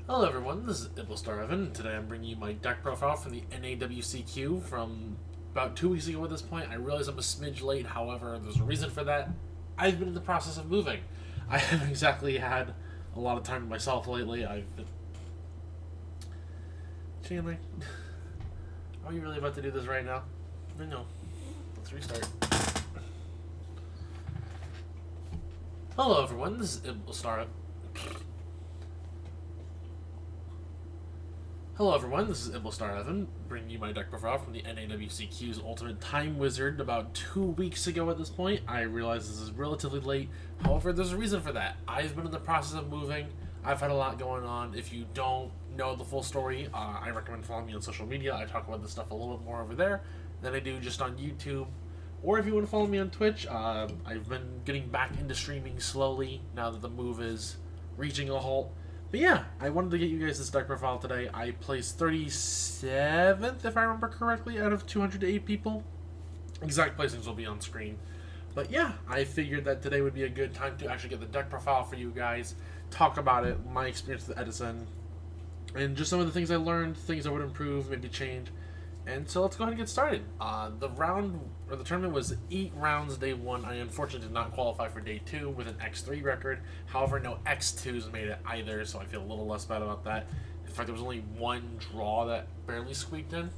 Hello everyone, this is IblisStarEvan, and today I'm bringing you my deck profile from the NAWCQ from about 2 weeks ago at this point. I realize I'm a smidge late, however, there's a reason for that. I've been in the process of moving. I haven't exactly had a lot of time to myself lately. I've been... Chandler, are you really about to do this right now? No. Let's restart. Hello everyone, this is IblisStarEvan. Hello everyone, this is IblisStarEvan, bringing you my deck profile from the NAWCQ's Ultimate Time Wizard about 2 weeks ago at this point. I realize this is relatively late, however there's a reason for that. I've been in the process of moving, I've had a lot going on. If you don't know the full story, I recommend following me on social media. I talk about this stuff a little bit more over there than I do just on YouTube. Or if you want to follow me on Twitch, I've been getting back into streaming slowly now that the move is reaching a halt. But yeah, I wanted to get you guys this deck profile today. I placed 37th, if I remember correctly, out of 208 people. Exact placings will be on screen. But yeah, I figured that today would be a good time to actually get the deck profile for you guys, talk about it, my experience with Edison, and just some of the things I learned, things I would improve, maybe change. And so let's go ahead and get started. The tournament was 8 rounds day 1. I unfortunately did not qualify for day 2 with an X3 record. However, no X2s made it either, so I feel a little less bad about that. In fact, there was only one draw that barely squeaked in.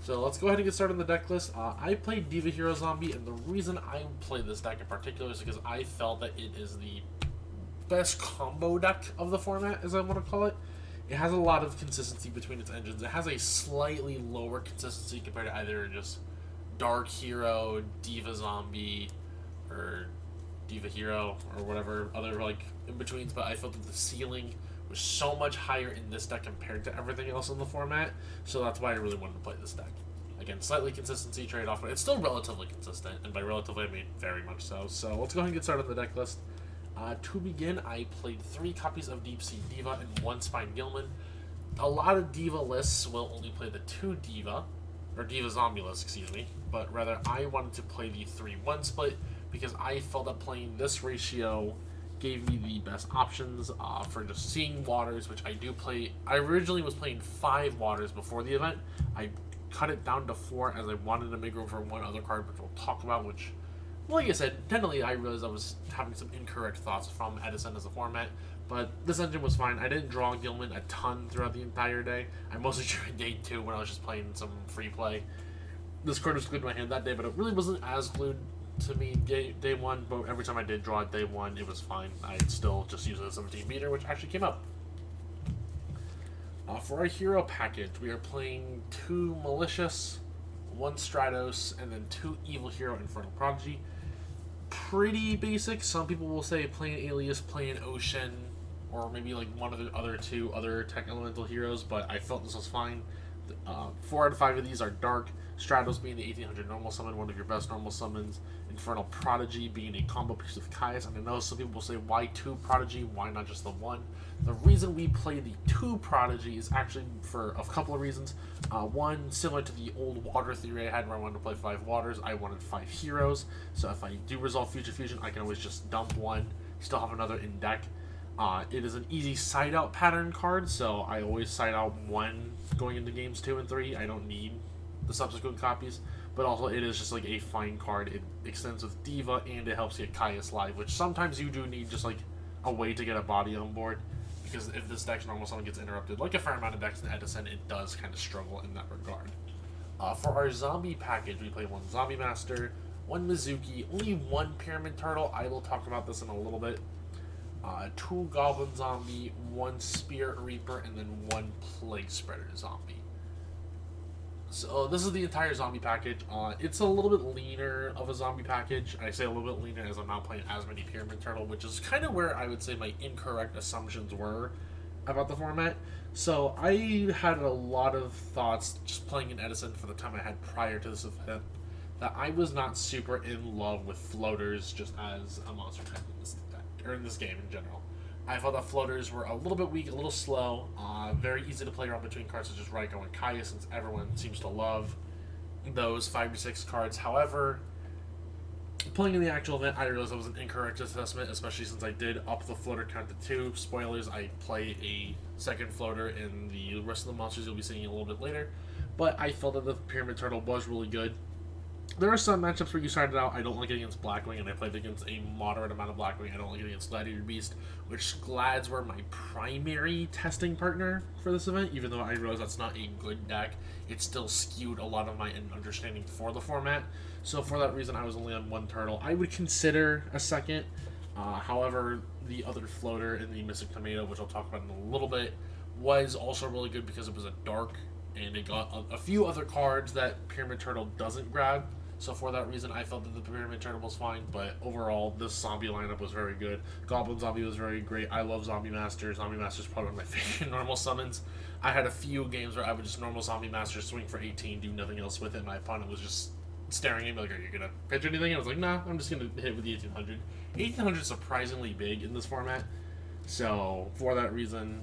So let's go ahead and get started on the deck list. I played Diva Hero Zombie, and the reason I played this deck in particular is because I felt that it is the best combo deck of the format, as I want to call it. It has a lot of consistency between its engines. It has a slightly lower consistency compared to either just Dark Hero, Diva Zombie, or Diva Hero, or whatever other in-betweens, but I felt that the ceiling was so much higher in this deck compared to everything else in the format, so that's why I really wanted to play this deck. Again, slightly consistency trade-off, but it's still relatively consistent, and by relatively I mean very much so. So let's go ahead and get started on the deck list. To begin, I played 3 copies of Deep Sea Diva and 1 Spine Gilman. A lot of Diva lists will only play the 2 Diva, or Diva Zombie lists, excuse me, but rather I wanted to play the 3-1 split because I felt that playing this ratio gave me the best options for just seeing waters, which I do play. I originally was playing 5 waters before the event. I cut it down to 4 as I wanted to make room for one other card, which we'll talk about, which... Like I said, technically I realized I was having some incorrect thoughts from Edison as a format, but this engine was fine. I didn't draw Gilman a ton throughout the entire day. I mostly drew in day 2 when I was just playing some free play. This card was glued to my hand that day, but it really wasn't as glued to me day 1, but every time I did draw it day 1, it was fine. I'd still just use it as a 17 meter, which actually came up. For our hero package, we are playing 2 Malicious, 1 Stratos, and then 2 Evil Hero Infernal Prodigy. Pretty basic. Some people will say play an Alias, play an Ocean, or maybe like one of the other 2 other tech elemental heroes, but I felt this was fine. 4 out of 5 of these are dark. Stratos being the 1800 normal summon, one of your best normal summons. Infernal Prodigy being a combo piece with Caius. And I know some people will say, why 2 Prodigy? Why not just the 1? The reason we play the 2 Prodigy is actually for a couple of reasons. One, similar to the old water theory I had where I wanted to play 5 waters, I wanted 5 heroes. So if I do resolve Future Fusion, I can always just dump 1, still have another in deck. It is an easy side out pattern card, so I always side out 1 going into games 2 and 3. I don't need the subsequent copies, but also it is just like a fine card. It extends with Diva and it helps get Caius live, which sometimes you do need just like a way to get a body on board, because if this deck's normal summon gets interrupted, like a fair amount of decks in Edison, it does kind of struggle in that regard. For our zombie package, we play 1 Zombie Master, 1 Mizuki, only 1 Pyramid Turtle. I will talk about this in a little bit. 2 Goblin Zombie, 1 Spirit Reaper, and then 1 Plague Spreader Zombie. So this is the entire zombie package. It's a little bit leaner of a zombie package. I say a little bit leaner as I'm not playing as many Pyramid Turtle, which is kind of where I would say my incorrect assumptions were about the format. So I had a lot of thoughts just playing in Edison for the time I had prior to this event that I was not super in love with floaters just as a monster type in this deck, or in this game in general. I thought that floaters were a little bit weak, a little slow, very easy to play around between cards such as Raiko and Caius, since everyone seems to love those 5 to 6 cards. However, playing in the actual event, I realized that was an incorrect assessment, especially since I did up the floater count to 2. Spoilers, I play a second floater in the rest of the monsters you'll be seeing a little bit later. But I felt that the Pyramid Turtle was really good. There are some matchups where you started out, I don't like it against Blackwing, and I played against a moderate amount of Blackwing. I don't like it against Gladiator Beast, which Glads were my primary testing partner for this event, even though I realize that's not a good deck. It still skewed a lot of my understanding for the format. So for that reason, I was only on one turtle. I would consider a second. However, the other floater in the Mystic Tomato, which I'll talk about in a little bit, was also really good because it was a dark, and it got a few other cards that Pyramid Turtle doesn't grab. So for that reason, I felt that the Pyramid Turtle was fine, but overall, this zombie lineup was very good. Goblin Zombie was very great. I love Zombie Master. Zombie Master is probably one of my favorite normal summons. I had a few games where I would just normal Zombie Master, swing for 18, do nothing else with it. My opponent was just staring at me like, are you going to pitch anything? And I was like, nah, I'm just going to hit with the 1800. 1800 is surprisingly big in this format. So for that reason,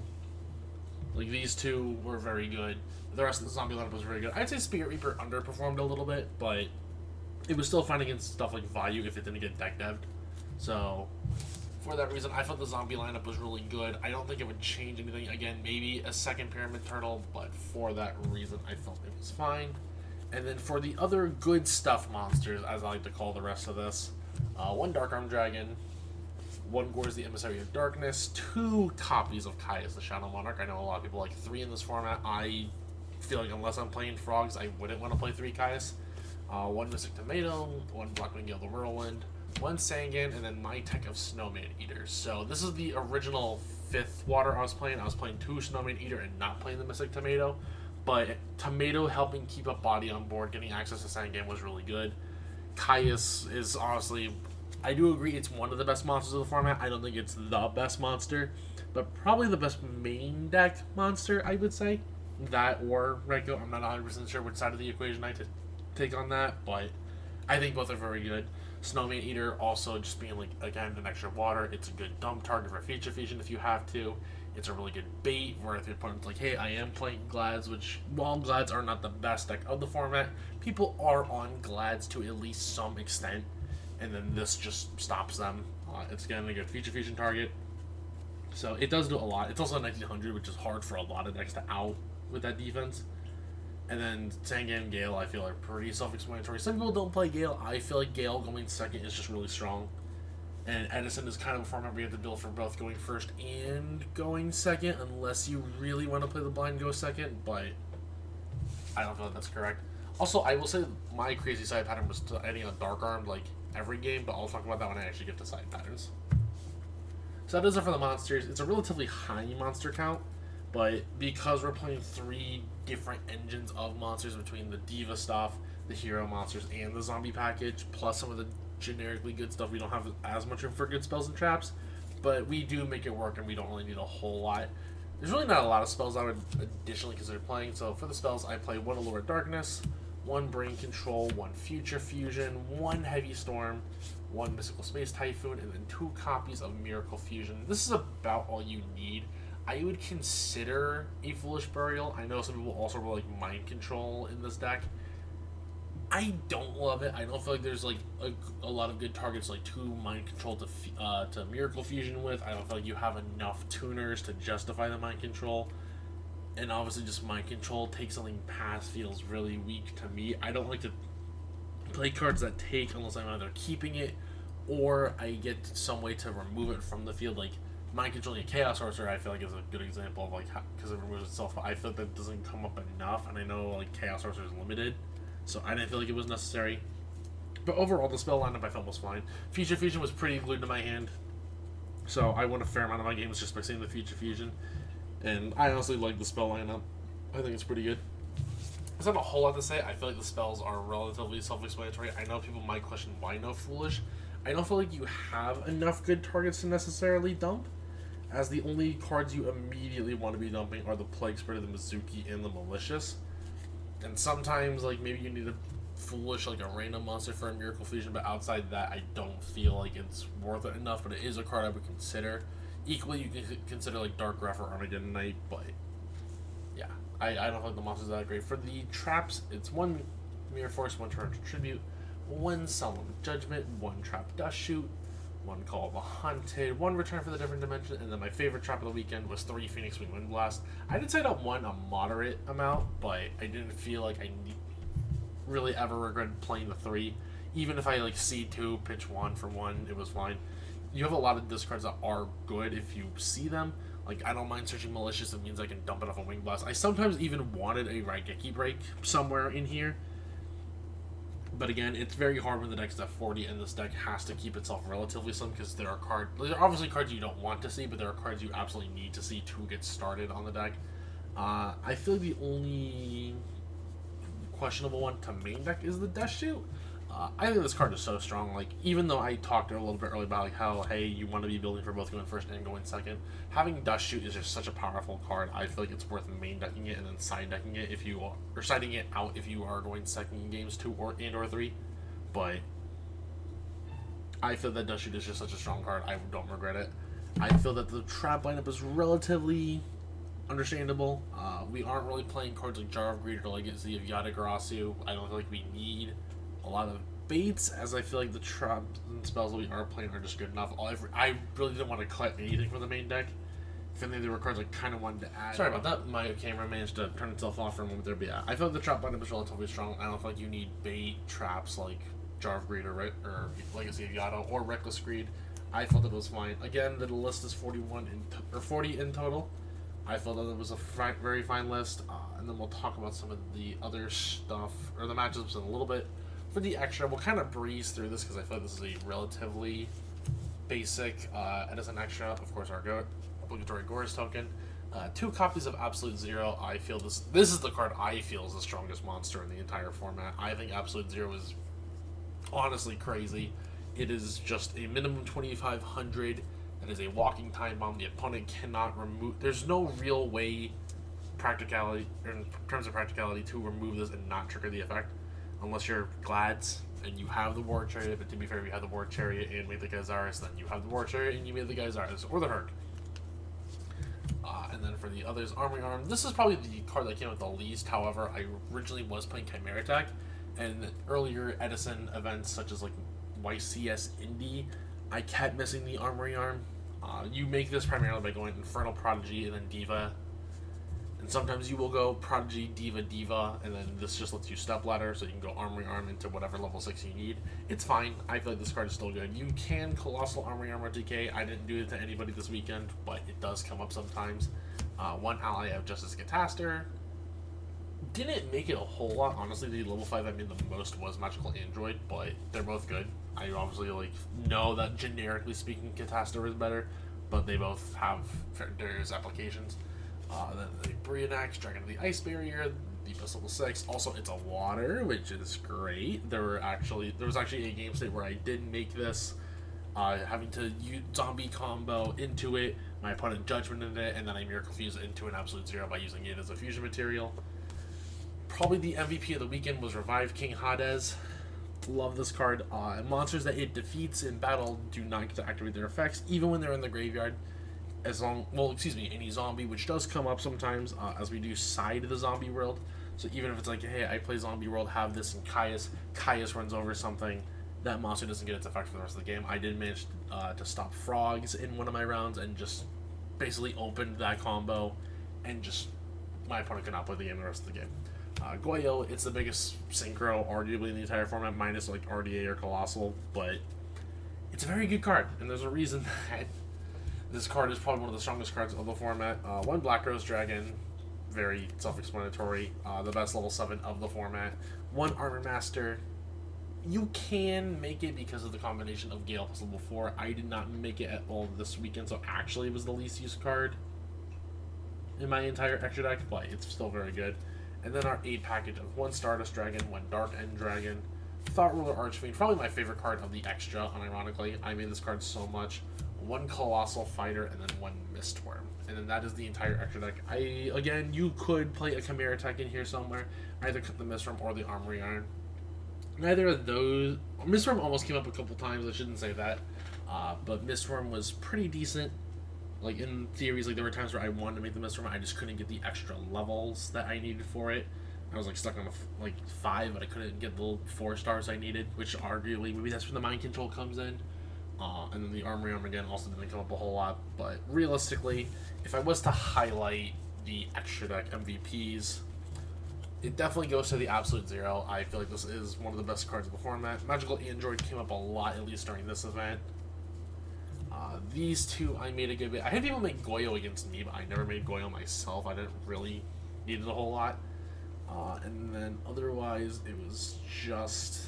like, these two were very good. The rest of the zombie lineup was very good. I'd say Spirit Reaper underperformed a little bit, but it was still fine against stuff like Vayu if it didn't get deck devved. So for that reason, I thought the zombie lineup was really good. I don't think it would change anything. Again, maybe a second Pyramid Turtle, but for that reason, I felt it was fine. And then for the other good stuff monsters, as I like to call the rest of this, 1 Dark Arm Dragon, 1 Gorz the Emissary of Darkness, 2 copies of Caius the Shadow Monarch. I know a lot of people like 3 in this format. I feel like unless I'm playing Frogs, I wouldn't want to play 3 Caius. 1 Mystic Tomato, 1 Blackwing Gale the Whirlwind, 1 Sangan, and then my tech of Snowman Eaters. So this is the original 5th water I was playing. I was playing 2 Snowman Eater and not playing the Mystic Tomato. But Tomato helping keep a body on board, getting access to Sangan was really good. Caius is honestly, I do agree it's one of the best monsters of the format. I don't think it's the best monster, but probably the best main deck monster, I would say. That or Reiko. I'm not 100% sure which side of the equation I take on that, but I think both are very good. Snowman Eater also just being, like, again, an extra water. It's a good dump target for Feature Fusion if you have to. It's a really good bait where if your opponent's like, hey, I am playing Glads, which while Glads are not the best deck of the format, people are on Glads to at least some extent, and then this just stops them. It's again a good Feature Fusion target. So it does do a lot. It's also a 1900, which is hard for a lot of decks to out with that defense. And then Sangan and Gale, I feel, are pretty self-explanatory. Some people don't play Gale. I feel like Gale going second is just really strong. And Edison is kind of a format where you have to build for both going first and going second, unless you really want to play the blind go second, but I don't feel like that's correct. Also, I will say my crazy side pattern was ending on Dark Arm like every game, but I'll talk about that when I actually get to side patterns. So that does it for the monsters. It's a relatively high monster count, but because we're playing 3 different engines of monsters between the Diva stuff, the hero monsters, and the zombie package, plus some of the generically good stuff, we don't have as much room for good spells and traps, but we do make it work, and we don't really need a whole lot. There's really not a lot of spells I would additionally consider playing, so for the spells, I play 1 Allure of Darkness, 1 Brain Control, 1 Future Fusion, 1 Heavy Storm, 1 Mystical Space Typhoon, and then 2 copies of Miracle Fusion. This is about all you need. I would consider a Foolish Burial. I know some people also really like Mind Control in this deck. I don't love it. I don't feel like there's like a lot of good targets like 2 Mind Control to Miracle Fusion with. I don't feel like you have enough tuners to justify the Mind Control. And obviously just Mind Control take something past feels really weak to me. I don't like to play cards that take unless I'm either keeping it or I get some way to remove it from the field. Like Mind Controlling a Chaos Sorcerer, I feel like is a good example of like because it removes itself. I feel like that doesn't come up enough, and I know like Chaos Sorcerer is limited, so I didn't feel like it was necessary. But overall, the spell lineup I felt was fine. Future Fusion was pretty glued to my hand, so I won a fair amount of my games just by seeing the Future Fusion, and I honestly like the spell lineup. I think it's pretty good. There's not a whole lot to say. I feel like the spells are relatively self-explanatory. I know people might question why no Foolish. I don't feel like you have enough good targets to necessarily dump, as the only cards you immediately want to be dumping are the Plague Spreader, the Mizuki, and the Malicious. And sometimes, like, maybe you need a Foolish, like a random monster for a Miracle Fusion, but outside that, I don't feel like it's worth it enough, but it is a card I would consider. Equally, you can consider, like, Dark Wrath or Armageddon Knight, but yeah, I don't feel like the monster's that great. For the traps, it's 1 Mirror Force, 1 Charge Tribute, one Solemn Judgment, one Trap Dust Shoot, one Call of the Hunted, one Return for the Different Dimension, and then my favorite trap of the weekend was 3 Phoenix Wing Wind Blast. I did set up one a moderate amount, but I didn't feel like I really ever regretted playing the 3. Even if I like C2, pitch 1 for 1, it was fine. You have a lot of discards that are good if you see them. Like, I don't mind searching Malicious, it means I can dump it off a Wing Blast. I sometimes even wanted a Raigeki break somewhere in here. But again, it's very hard when the deck's at 40 and this deck has to keep itself relatively slim because there are obviously cards you don't want to see, but there are cards you absolutely need to see to get started on the deck. I feel like the only questionable one to main deck is the Dust Shoot. I think this card is so strong. Like, even though I talked a little bit earlier about like how, hey, you want to be building for both going first and going second, having Dust Shoot is just such a powerful card. I feel like it's worth main decking it and then side decking it if you are, or siding it out if you are going second in games 2 or 3. But I feel that Dust Shoot is just such a strong card. I don't regret it. I feel that the trap lineup is relatively understandable. We aren't really playing cards like Jar of Greed or Legacy of Yatagarasu. I don't feel like we need a lot of baits, as I feel like the traps and spells that we are playing are just good enough. I really didn't want to cut anything from the main deck. If anything, there were cards I kind of wanted to add. Sorry about that. My camera managed to turn itself off for a moment there, but yeah, I feel like the trap lineup is relatively strong. I don't feel like you need bait traps like Jar of Greed or Legacy of Yato or Reckless Greed. I felt that it was fine. Again, the list is 40 in total. I felt that it was a very fine list, and then we'll talk about some of the other stuff, or the matchups in a little bit. For the extra, we'll kind of breeze through this because I feel like this is a relatively basic Edison extra. Of course, our obligatory Gorz token. 2 copies of Absolute Zero. I feel this is the card I feel is the strongest monster in the entire format. I think Absolute Zero is honestly crazy. It is just a minimum 2,500. It is a walking time bomb. The opponent cannot remove. There's no real way, in terms of practicality, to remove this and not trigger the effect, unless you're Glads and you have the War Chariot. But to be fair, if you have the War Chariot and made the Gyzaris, then you have the War Chariot and you made the Gyzaris or the Herd. And then for the others, Armory Arm. This is probably the card that came with the least. However, I originally was playing Chimera Attack, and earlier Edison events such as like YCS Indy, I kept missing the Armory Arm. You make this primarily by going Infernal Prodigy and then Diva. And sometimes you will go Prodigy, Diva, and then this just lets you step ladder, so you can go Armory Arm into whatever level 6 you need. It's fine. I feel like this card is still good. You can Colossal Armory Arm or DK. I didn't do it to anybody this weekend, but it does come up sometimes. One ally of Justice Cataster. Didn't make it a whole lot. Honestly, the level 5 I made the most was Magical Android, but they're both good. I obviously know that generically speaking, Cataster is better, but they both have various applications. Then the Brionax, Dragon of the Ice Barrier, Deepest level 6. Also, it's a water, which is great. There was actually a game state where I did make this, having to use zombie combo into it, my opponent judgmented it, and then I Miracle Fuse it into an Absolute Zero by using it as a fusion material. Probably the MVP of the weekend was Revive King Hades. Love this card. Monsters that it defeats in battle do not get to activate their effects, even when they're in the graveyard. Any zombie, which does come up sometimes, as we do side the zombie world. So even if it's like, hey, I play zombie world, have this in Caius runs over something, that monster doesn't get its effect for the rest of the game. I did manage to stop frogs in one of my rounds and just basically opened that combo, and just my opponent could not play the game the rest of the game. Goyo, it's the biggest synchro arguably in the entire format, minus like RDA or Colossal, but it's a very good card, and there's a reason that this card is probably one of the strongest cards of the format. One Black Rose Dragon, very self-explanatory, the best level 7 of the format. One Armor Master. You can make it because of the combination of Gale plus level 4. I did not make it at all this weekend, so actually it was the least used card in my entire extra deck, but it's still very good. And then our 8 package of one Stardust Dragon, one Dark End Dragon, Thought Ruler Archfiend, probably my favorite card of the extra, unironically. I made this card so much. One Colossal Fighter, and then one Mistworm. And then that is the entire extra deck. Again, you could play a Chimera Attack in here somewhere, either the Mistworm or the Armory Iron. Neither of those... Mistworm almost came up a couple times, I shouldn't say that. But Mistworm was pretty decent. Like, in theories, there were times where I wanted to make the Mistworm, I just couldn't get the extra levels that I needed for it. I was like stuck on like 5, but I couldn't get the 4 stars I needed, which arguably maybe that's where the mind control comes in. And then the armory arm again also didn't come up a whole lot. But realistically, if I was to highlight the extra deck MVPs, it definitely goes to the Absolute Zero. I feel like this is one of the best cards of the format. Magical Android came up a lot, at least during this event. These two I made a good bit. I had people make Goyo against me, but I never made Goyo myself. I didn't really need it a whole lot. And then otherwise, it was just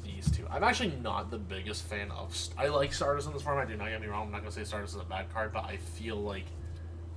these two. I'm actually not the biggest fan of... I like Stardust in this format, do not get me wrong. I'm not going to say Stardust is a bad card, but I feel like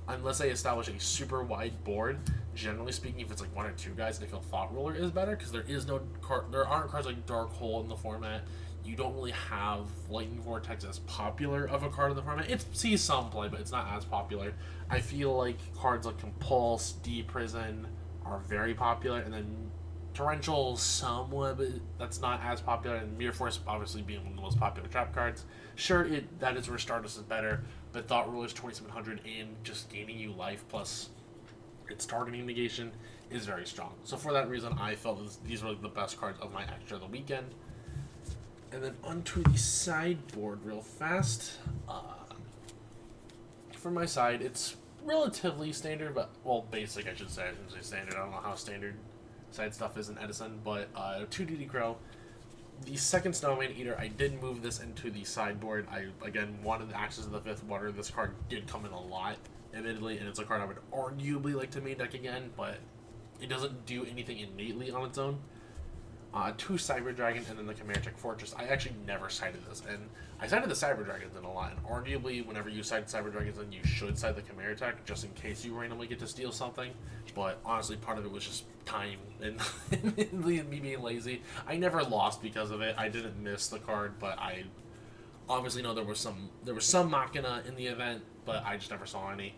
unless they establish a super wide board, generally speaking, if it's like 1 or 2 guys, I feel Thought Ruler is better, because there aren't cards like Dark Hole in the format. You don't really have Lightning Vortex as popular of a card in the format. It sees some play, but it's not as popular. I feel like cards like Compulse, D-Prison are very popular, and then Torrential somewhat, but that's not as popular, and Mirror Force obviously being one of the most popular trap cards. Sure, that is where Stardust is better, but Thought Ruler's 2700 and just gaining you life plus its targeting negation is very strong. So for that reason, I felt these were the best cards of my extra of the weekend. And then onto the sideboard real fast. For my side, it's relatively standard, but, well, basic I should say. I shouldn't say standard. I don't know how standard side stuff is in Edison, but 2 DD Crow. The second Snowman Eater, I did move this into the sideboard. I, again, wanted the Axis of the Fifth Water. This card did come in a lot, admittedly, and it's a card I would arguably like to main deck again, but it doesn't do anything innately on its own. 2 Cyber Dragon, and then the Chimeric Fortress. I actually never sided this, and I sided the Cyber Dragons in a lot, and arguably, whenever you side Cyber Dragons, then you should side the Chimeric, just in case you randomly get to steal something, but honestly, part of it was just time, and me being lazy. I never lost because of it. I didn't miss the card, but I obviously know there was some Machina in the event, but I just never saw any.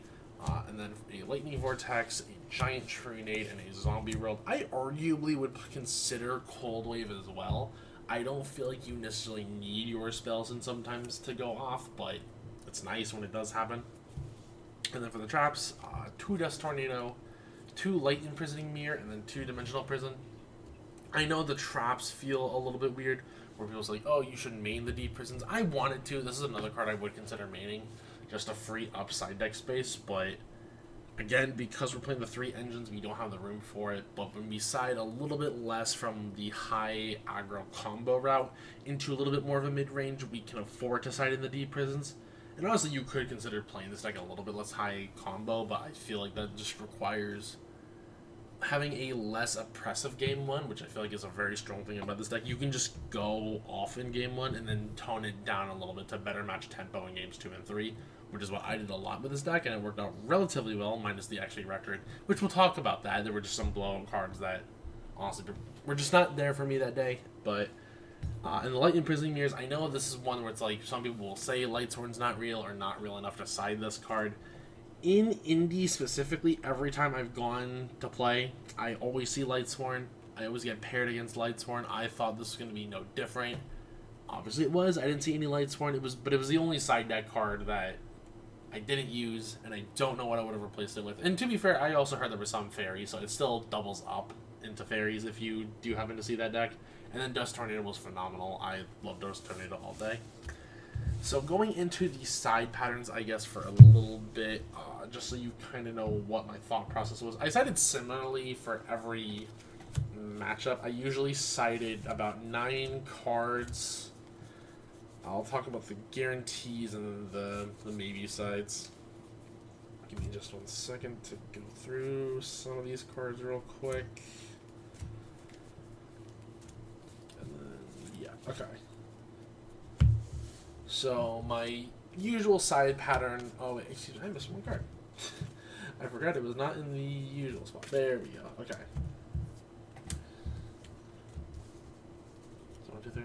And then a Lightning Vortex, a Giant Trunade, and a Zombie World. I arguably would consider Cold Wave as well. I don't feel like you necessarily need your spells and sometimes to go off, but it's nice when it does happen. And then for the traps, 2 Dust Tornado, 2 Light Imprisoning Mirror, and then 2 Dimensional Prison. I know the traps feel a little bit weird, where people's like, oh, you should main the Deep Prisons. I wanted to. This is another card I would consider maining. Just a free upside deck space, but again, because we're playing the 3 engines, we don't have the room for it. But when we side a little bit less from the high aggro combo route into a little bit more of a mid-range, we can afford to side in the Deep Prisons. And honestly, you could consider playing this deck a little bit less high combo, but I feel like that just requires having a less oppressive game 1, which I feel like is a very strong thing about this deck. You can just go off in game 1 and then tone it down a little bit to better match tempo in games 2 and 3. Which is what I did a lot with this deck, and it worked out relatively well, minus the XP record, which we'll talk about that. There were just some blowout cards that, honestly, were just not there for me that day. But, in the Light Imprisoning Mirrors, I know this is one where it's like, some people will say Lightsworn's not real, or not real enough to side this card. In Indie specifically, every time I've gone to play, I always see Lightsworn. I always get paired against Lightsworn. I thought this was going to be no different. Obviously it was. I didn't see any Lightsworn. But it was the only side deck card that I didn't use, and I don't know what I would have replaced it with. And to be fair, I also heard there were some fairies, so it still doubles up into fairies if you do happen to see that deck. And then Dust Tornado was phenomenal. I love Dust Tornado all day. So going into the side patterns, I guess, for a little bit, just so you kind of know what my thought process was. I sided similarly for every matchup. I usually sided about 9 cards. I'll talk about the guarantees and then the maybe sides. Give me just 1 second to go through some of these cards real quick. And then, yeah, okay. So, my usual side pattern... Oh, wait, excuse me, I missed 1 card. I forgot it was not in the usual spot. There we go, okay. So, 1, 2, 3...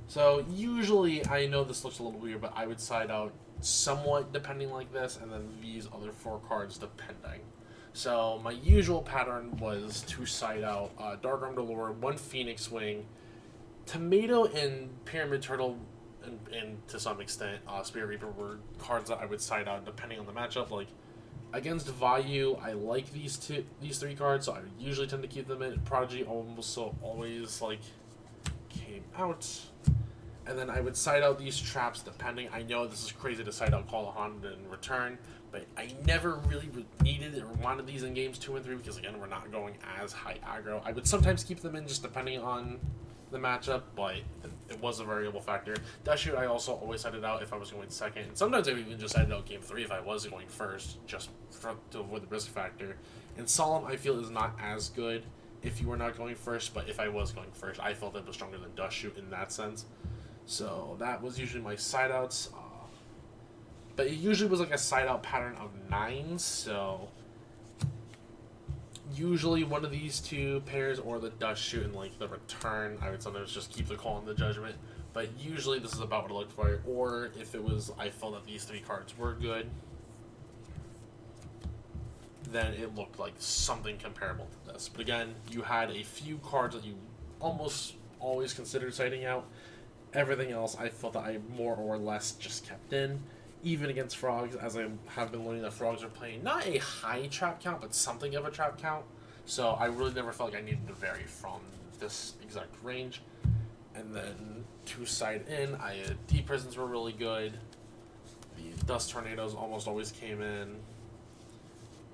So, usually, I know this looks a little weird, but I would side out somewhat depending like this, and then these other 4 cards depending. So, my usual pattern was to side out Dark Armed Allure, 1 Phoenix Wing, Tomato and Pyramid Turtle, and to some extent, Spirit Reaper were cards that I would side out depending on the matchup. Like, Against Vayu, I like these three cards, so I usually tend to keep them in. Prodigy almost always like came out. And then I would side out these traps depending. I know this is crazy to side out Call of Honda in return, but I never really needed or wanted these in games 2 and 3 because, again, we're not going as high aggro. I would sometimes keep them in just depending on the matchup, but it was a variable factor. Dash Shoot, I also always sided out if I was going second. And sometimes I would even just sided out game 3 if I was going first, just to avoid the risk factor. And Solemn, I feel, is not as good if you were not going first, but if I was going first, I felt it was stronger than Dust Shoot in that sense. So that was usually my side outs. But it usually was like a side out pattern of 9s, so usually one of these two pairs or the Dust Shoot and like the return. I would sometimes just keep the Call and the Judgment, but usually this is about what I looked for. Or if it was, I felt that these 3 cards were good, then it looked like something comparable to this. But again, you had a few cards that you almost always considered siding out. Everything else, I felt that I more or less just kept in. Even against Frogs, as I have been learning that Frogs are playing not a high trap count, but something of a trap count. So I really never felt like I needed to vary from this exact range. And then to side in, D Prisons were really good. The Dust Tornadoes almost always came in.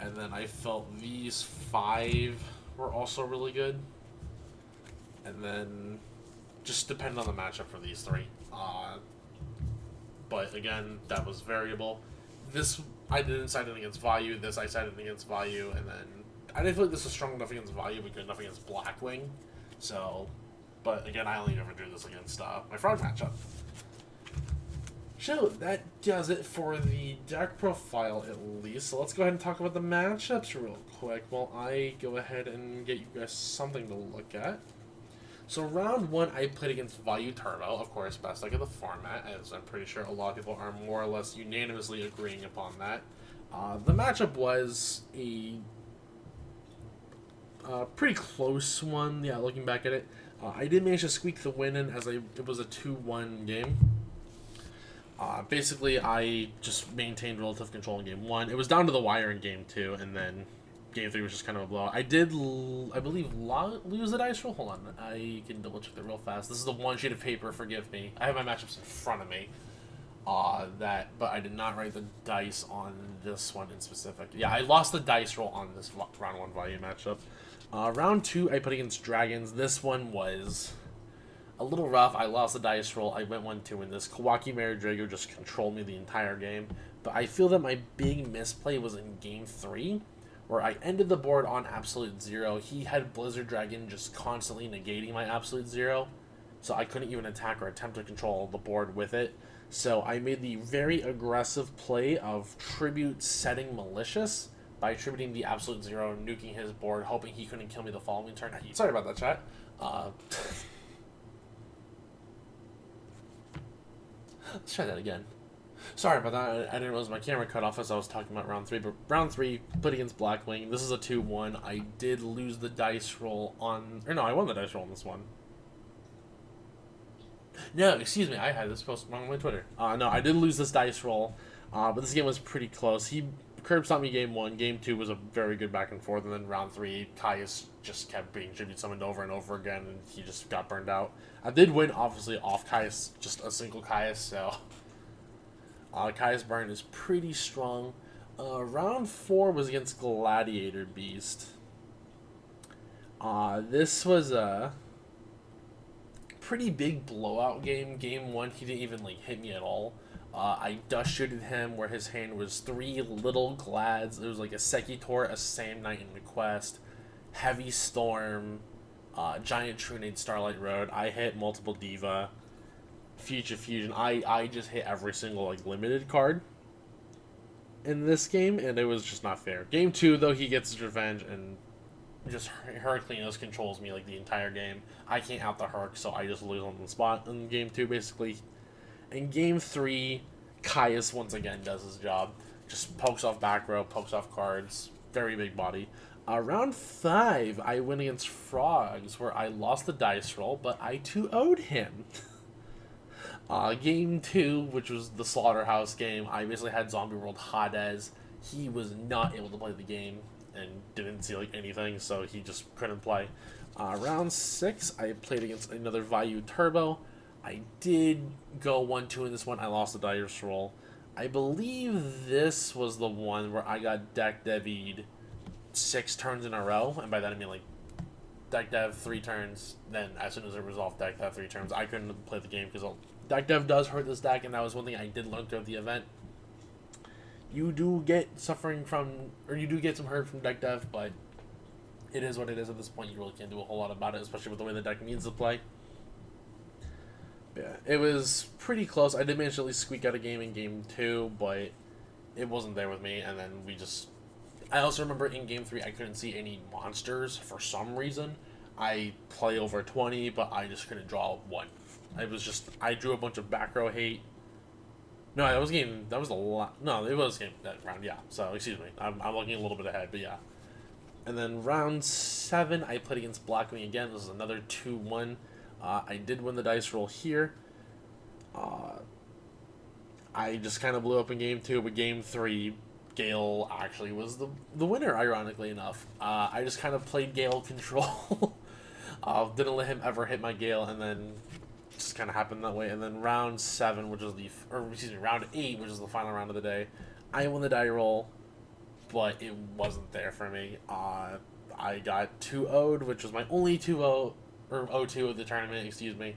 And then I felt these 5 were also really good. And then just depend on the matchup for these 3. But again, that was variable. This, I didn't side in against Vayu. This, I sided in against Vayu. And then I didn't feel like this was strong enough against Vayu, but good enough against Blackwing. So, but again, I only ever do this against my Frog matchup. So that does it for the deck profile, at least. So let's go ahead and talk about the matchups real quick while I go ahead and get you guys something to look at. So round 1, I played against Vayu Turbo, of course, best deck of the format, as I'm pretty sure a lot of people are more or less unanimously agreeing upon that. The matchup was a pretty close one, yeah, looking back at it. I did manage to squeak the win in as it was a 2-1 game. Basically, I just maintained relative control in game 1. It was down to the wire in game 2, and then game 3 was just kind of a blowout. I did, I believe, lose the dice roll. Hold on, I can double check that real fast. This is the one sheet of paper. Forgive me. I have my matchups in front of me. But I did not write the dice on this one in specific. Yeah, I lost the dice roll on this round 1 volume matchup. Round 2, I put against Dragons. This one was a little rough. I lost the dice roll. I went 1-2 in this. Kawaki Maridrago just controlled me the entire game. But I feel that my big misplay was in game 3. Where I ended the board on Absolute Zero. He had Blizzard Dragon just constantly negating my Absolute Zero, so I couldn't even attack or attempt to control the board with it. So I made the very aggressive play of Tribute setting Malicious by tributing the Absolute Zero, nuking his board, hoping he couldn't kill me the following turn. Sorry about that, chat. Let's try that again. Sorry about that. I didn't realize my camera cut off as I was talking about round 3. But round 3, put against Blackwing. This is a 2-1. I did lose the dice roll on... Or no, I won the dice roll on this one. No, excuse me. I had this posted wrong on my Twitter. No, I did lose this dice roll. But this game was pretty close. He curb stomped me game 1. Game 2 was a very good back and forth. And then round 3, Caius just kept being tribute summoned over and over again. And he just got burned out. I did win, obviously, off Caius. Just a single Caius, so... Caius burn is pretty strong. Round 4 was against Gladiator Beast. This was a pretty big blowout game. Game 1, he didn't even hit me at all. I dust shooted him where his hand was 3 little Glads. It was like a Sekitor, a Sand Knight, and Request, Heavy Storm, Giant Trunade, Starlight Road. I hit multiple Diva. Future Fusion. I just hit every single limited card in this game, and it was just not fair. Game 2, though, he gets his revenge and just Heracleos controls me the entire game. I can't out the Herc, so I just lose on the spot in game 2, basically. In game 3, Caius once again does his job. Just pokes off back row, pokes off cards. Very big body. Round 5, I went against Frogs, where I lost the dice roll, but I 2-0'd him. Game 2, which was the Slaughterhouse game, I basically had Zombie World Hades. he was not able to play the game and didn't see like anything, so he just couldn't play. Round 6, I played against another Vayu Turbo. I did go 1-2 in this one. I lost the dice roll. I believe this was the one where I got deck devied 6 turns in a row, and by that I mean like deck dev 3 turns, then as soon as it resolved deck dev 3 turns, I couldn't play the game because deck dev does hurt this deck, and that was one thing I did learn throughout the event. You do get some hurt from deck dev, but it is what it is at this point. You really can't do a whole lot about it, especially with the way the deck needs to play. Yeah, it was pretty close. I did manage to at least squeak out a game in game 2, but it wasn't there with me, and then I also remember in game 3 I couldn't see any monsters for some reason. I play over 20, but I just couldn't draw 1. I drew a bunch of back row hate. No, it was game that round, yeah. So, excuse me. I'm looking a little bit ahead, but yeah. And then round 7, I played against Blackwing again. This is another 2-1. I did win the dice roll here. I just kind of blew up in game 2, but game 3, Gale actually was the winner, ironically enough. I just kind of played Gale control. Didn't let him ever hit my Gale, and then just kind of happened that way. And then round 7, round 8, which is the final round of the day, I won the die roll, but it wasn't there for me. I got 2-0'd, which was my only 2-0, or 0-2 of the tournament, excuse me.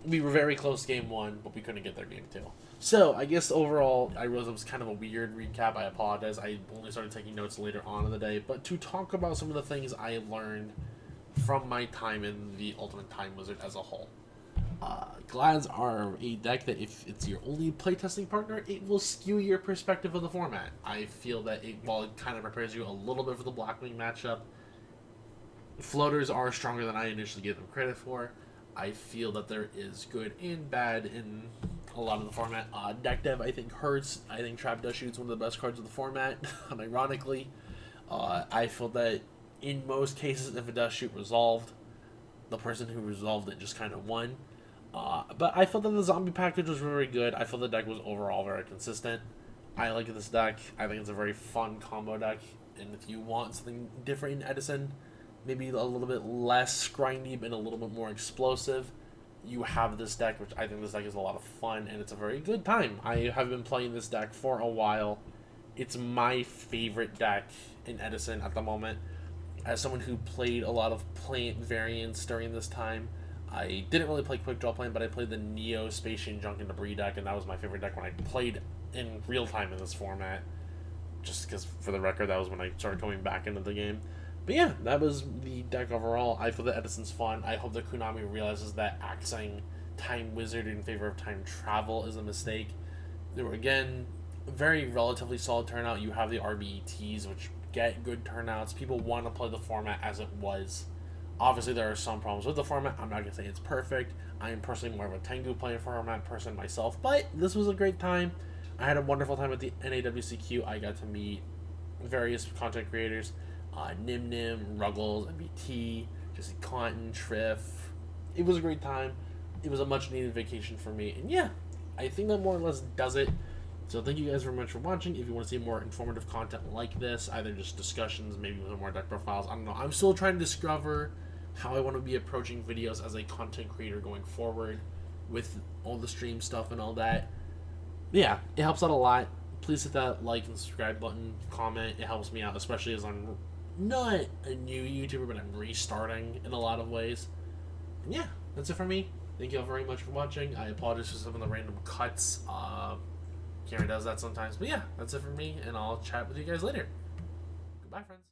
We were very close game 1, but we couldn't get there game 2. So, I guess overall, I realized it was kind of a weird recap. I apologize. I only started taking notes later on in the day. But to talk about some of the things I learned from my time in the Ultimate Time Wizard as a whole. Glads are a deck that if it's your only playtesting partner, it will skew your perspective of the format. I feel that while it kind of prepares you a little bit for the Blackwing matchup, floaters are stronger than I initially gave them credit for. I feel that there is good and bad in a lot of the format. Deck dev, I think, hurts. I think Trap Dust Shoot's one of the best cards of the format, unironically. I feel that in most cases, if a Dust Shoot resolved, the person who resolved it just kind of won. But I felt that the zombie package was very good. I felt the deck was overall very consistent. I like this deck. I think it's a very fun combo deck. And if you want something different in Edison, maybe a little bit less grindy but a little bit more explosive, you have this deck, which I think this deck is a lot of fun, and it's a very good time. I have been playing this deck for a while. It's my favorite deck in Edison at the moment. As someone who played a lot of plant variants during this time, I didn't really play Quick Draw Plant, but I played the Neo Spatian Junk and Debris deck, and that was my favorite deck when I played in real time in this format. Just because, for the record, that was when I started coming back into the game. But yeah, that was the deck overall. I feel that Edison's fun. I hope that Konami realizes that axing Time Wizard in favor of Time Travel is a mistake. There were, again, very relatively solid turnout. You have the RBETs, which get good turnouts. People want to play the format as it was. Obviously, there are some problems with the format. I'm not going to say it's perfect. I am personally more of a Tengu playing format person myself, but this was a great time. I had a wonderful time at the NAWCQ. I got to meet various content creators. Nim Nim, Ruggles, MBT, Jesse Cotton, Triff. It was a great time. It was a much needed vacation for me. And yeah, I think that more or less does it. So thank you guys very much for watching. If you want to see more informative content like this, either just discussions, maybe with more deck profiles, I don't know. I'm still trying to discover how I want to be approaching videos as a content creator going forward with all the stream stuff and all that. But yeah, it helps out a lot. Please hit that like and subscribe button, comment. It helps me out, especially as I'm not a new YouTuber, but I'm restarting in a lot of ways. And yeah, that's it for me. Thank you all very much for watching. I apologize for some of the random cuts. Karen does that sometimes. But yeah, that's it for me, and I'll chat with you guys later. Goodbye, friends.